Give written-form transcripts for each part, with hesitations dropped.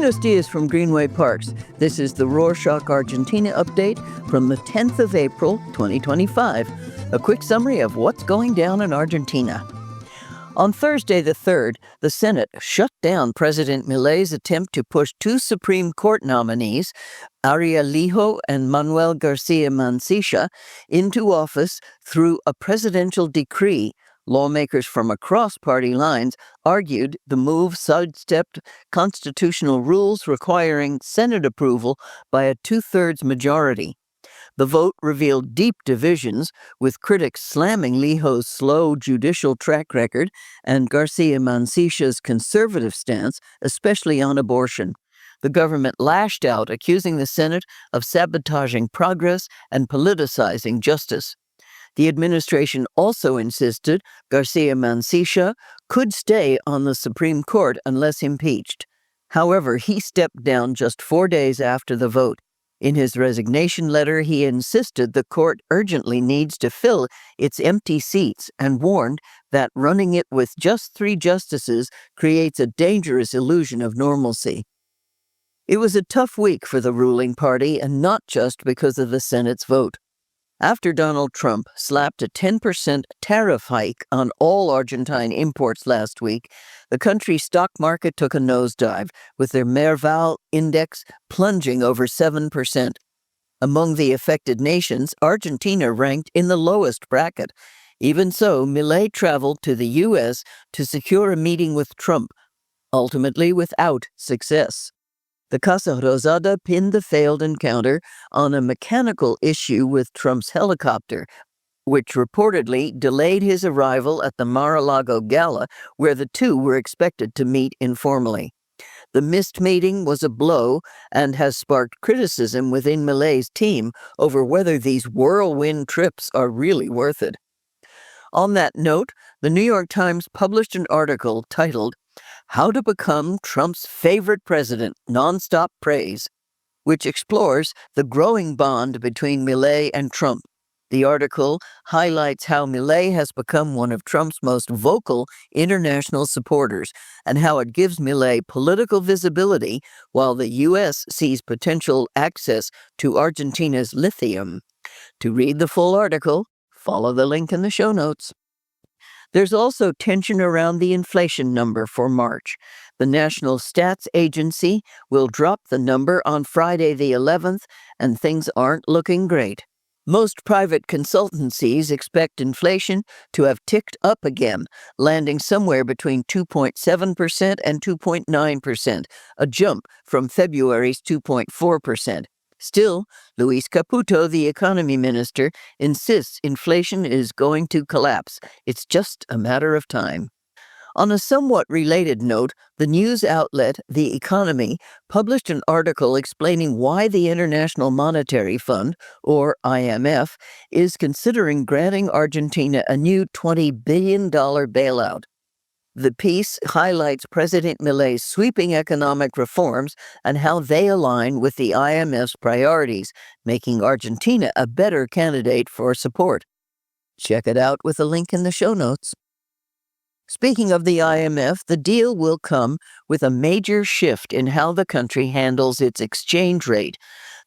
Buenos dias from Greenway Parks. This is the Rorschach Argentina update from the 10th of April, 2025. A quick summary of what's going down in Argentina. On Thursday the 3rd, the Senate shut down President Milei's attempt to push two Supreme Court nominees, Lijo and Manuel Garcia Mancilla, into office through a presidential decree. Lawmakers from across party lines argued the move sidestepped constitutional rules requiring Senate approval by a two-thirds majority. The vote revealed deep divisions, with critics slamming Lijo's slow judicial track record and Garcia Mancilla's conservative stance, especially on abortion. The government lashed out, accusing the Senate of sabotaging progress and politicizing justice. The administration also insisted Garcia Mancilla could stay on the Supreme Court unless impeached. However, he stepped down just 4 days after the vote. In his resignation letter, he insisted the court urgently needs to fill its empty seats and warned that running it with just 3 justices creates a dangerous illusion of normalcy. It was a tough week for the ruling party, and not just because of the Senate's vote. After Donald Trump slapped a 10% tariff hike on all Argentine imports last week, the country's stock market took a nosedive, with their Merval index plunging over 7%. Among the affected nations, Argentina ranked in the lowest bracket. Even so, Milei traveled to the U.S. to secure a meeting with Trump, ultimately without success. The Casa Rosada pinned the failed encounter on a mechanical issue with Trump's helicopter, which reportedly delayed his arrival at the Mar-a-Lago gala, where the two were expected to meet informally. The missed meeting was a blow and has sparked criticism within Milei's team over whether these whirlwind trips are really worth it. On that note, the New York Times published an article titled "How to Become Trump's Favorite President, Nonstop Praise," which explores the growing bond between Milei and Trump. The article highlights how Milei has become one of Trump's most vocal international supporters and how it gives Milei political visibility while the U.S. sees potential access to Argentina's lithium. To read the full article, follow the link in the show notes. There's also tension around the inflation number for March. The National Stats Agency will drop the number on Friday the 11th, and things aren't looking great. Most private consultancies expect inflation to have ticked up again, landing somewhere between 2.7% and 2.9%, a jump from February's 2.4%. Still, Luis Caputo, the economy minister, insists inflation is going to collapse. It's just a matter of time. On a somewhat related note, the news outlet The Economy published an article explaining why the International Monetary Fund, or IMF, is considering granting Argentina a new $20 billion bailout. The piece highlights President Milei's sweeping economic reforms and how they align with the IMF's priorities, making Argentina a better candidate for support. Check it out with a link in the show notes. Speaking of the IMF, the deal will come with a major shift in how the country handles its exchange rate.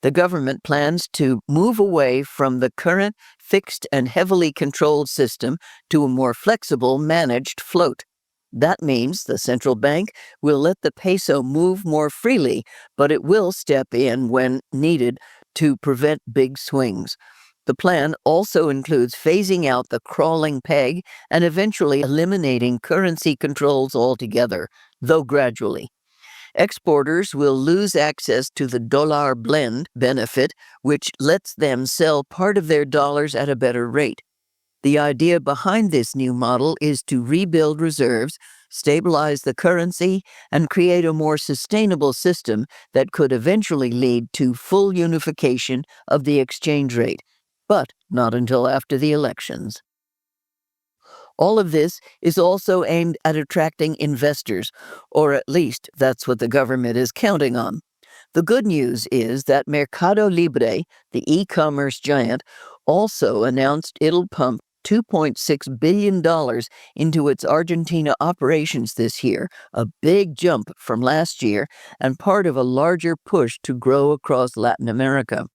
The government plans to move away from the current fixed and heavily controlled system to a more flexible, managed float. That means the central bank will let the peso move more freely, but it will step in when needed to prevent big swings. The plan also includes phasing out the crawling peg and eventually eliminating currency controls altogether, though gradually. Exporters will lose access to the dollar blend benefit, which lets them sell part of their dollars at a better rate. The idea behind this new model is to rebuild reserves, stabilize the currency, and create a more sustainable system that could eventually lead to full unification of the exchange rate, but not until after the elections. All of this is also aimed at attracting investors, or at least that's what the government is counting on. The good news is that Mercado Libre, the e-commerce giant, also announced it'll pump $2.6 billion into its Argentina operations this year, a big jump from last year and part of a larger push to grow across Latin America.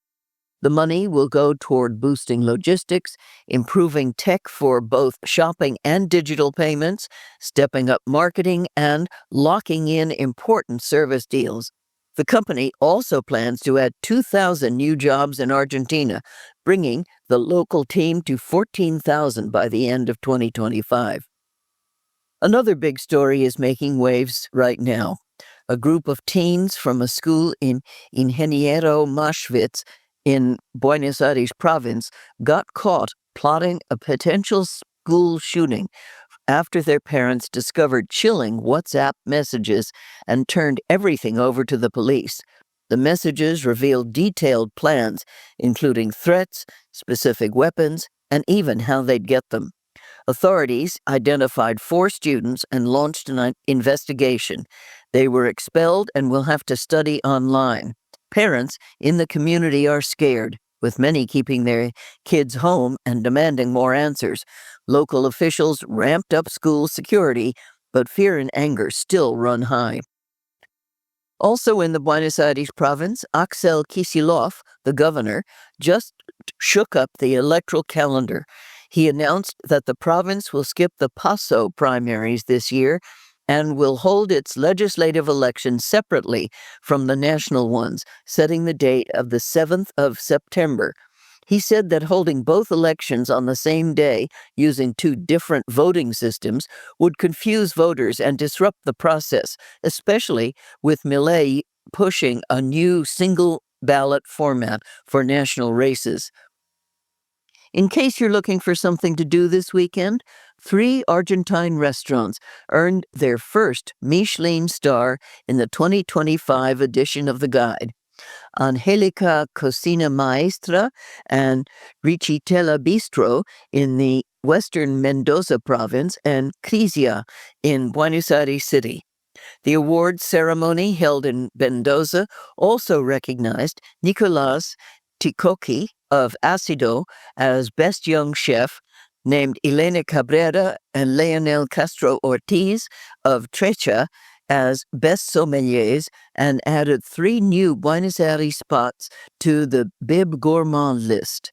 The money will go toward boosting logistics, improving tech for both shopping and digital payments, stepping up marketing, and locking in important service deals. The company also plans to add 2,000 new jobs in Argentina, bringing the local team to 14,000 by the end of 2025. Another big story is making waves right now. A group of teens from a school in Ingeniero Maschwitz in Buenos Aires province got caught plotting a potential school shooting after their parents discovered chilling WhatsApp messages and turned everything over to the police. The messages revealed detailed plans, including threats, specific weapons, and even how they'd get them. Authorities identified 4 students and launched an investigation. They were expelled and will have to study online. Parents in the community are scared, with many keeping their kids home and demanding more answers. Local officials ramped up school security, but fear and anger still run high. Also in the Buenos Aires province, Axel Kicillof, the governor, just shook up the electoral calendar. He announced that the province will skip the PASO primaries this year and will hold its legislative elections separately from the national ones, setting the date of the 7th of September. He said that holding both elections on the same day using 2 different voting systems would confuse voters and disrupt the process, especially with Milei pushing a new single ballot format for national races. In case you're looking for something to do this weekend, 3 Argentine restaurants earned their first Michelin star in the 2025 edition of the guide. Angelica Cocina Maestra and Richitella Bistro in the western Mendoza province and Crisia in Buenos Aires City. The awards ceremony held in Mendoza also recognized Nicolás Ticoqui of Ácido as Best Young Chef, named Elena Cabrera and Leonel Castro Ortiz of Trecha as Best Sommeliers, and added 3 new Buenos Aires spots to the Bib Gourmand list.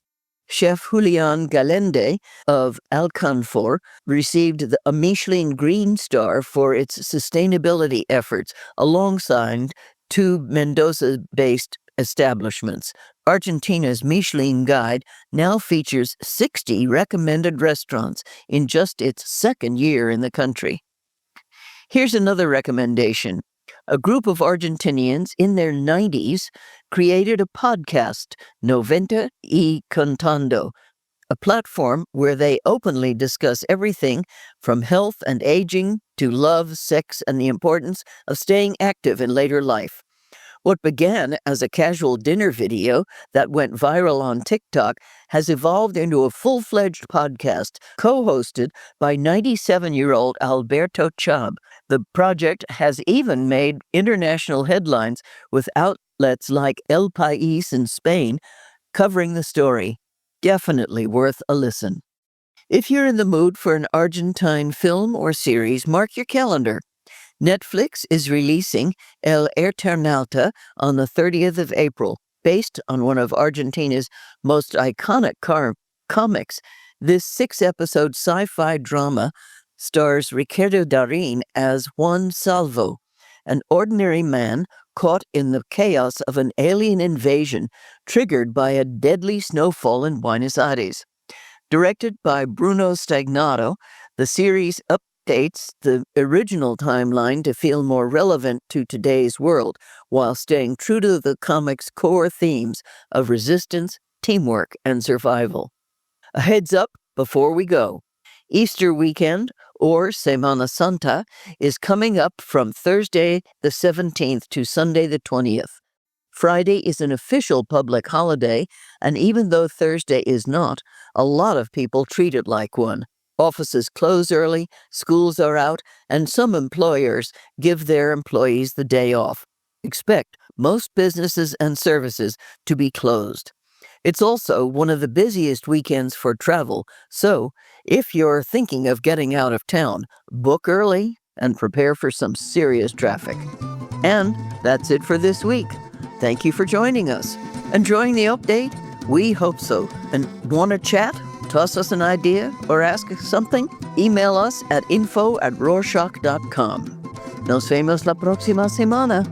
Chef Julian Galende of Alcanfor received a Michelin Green Star for its sustainability efforts, alongside 2 Mendoza-based establishments. Argentina's Michelin Guide now features 60 recommended restaurants in just its 2nd year in the country. Here's another recommendation. A group of Argentinians in their 90s created a podcast, Noventa y Contando, a platform where they openly discuss everything from health and aging to love, sex, and the importance of staying active in later life. What began as a casual dinner video that went viral on TikTok has evolved into a full-fledged podcast co-hosted by 97-year-old Alberto Chab. The project has even made international headlines with outlets like El País in Spain covering the story. Definitely worth a listen. If you're in the mood for an Argentine film or series, mark your calendar. Netflix is releasing El Eternauta on the 30th of April. Based on one of Argentina's most iconic comics, this 6-episode sci-fi drama stars Ricardo Darín as Juan Salvo, an ordinary man caught in the chaos of an alien invasion triggered by a deadly snowfall in Buenos Aires. Directed by Bruno Stagnato, the series updates the original timeline to feel more relevant to today's world, while staying true to the comic's core themes of resistance, teamwork, and survival. A heads up before we go. Easter weekend, or Semana Santa, is coming up from Thursday the 17th to Sunday the 20th. Friday is an official public holiday, and even though Thursday is not, a lot of people treat it like one. Offices close early, schools are out, and some employers give their employees the day off. Expect most businesses and services to be closed. It's also one of the busiest weekends for travel, so if you're thinking of getting out of town, book early and prepare for some serious traffic. And that's it for this week. Thank you for joining us. Enjoying the update? We hope so. And want to chat? Toss us an idea or ask us something? Email us at info@rorschach.com. Nos vemos la próxima semana.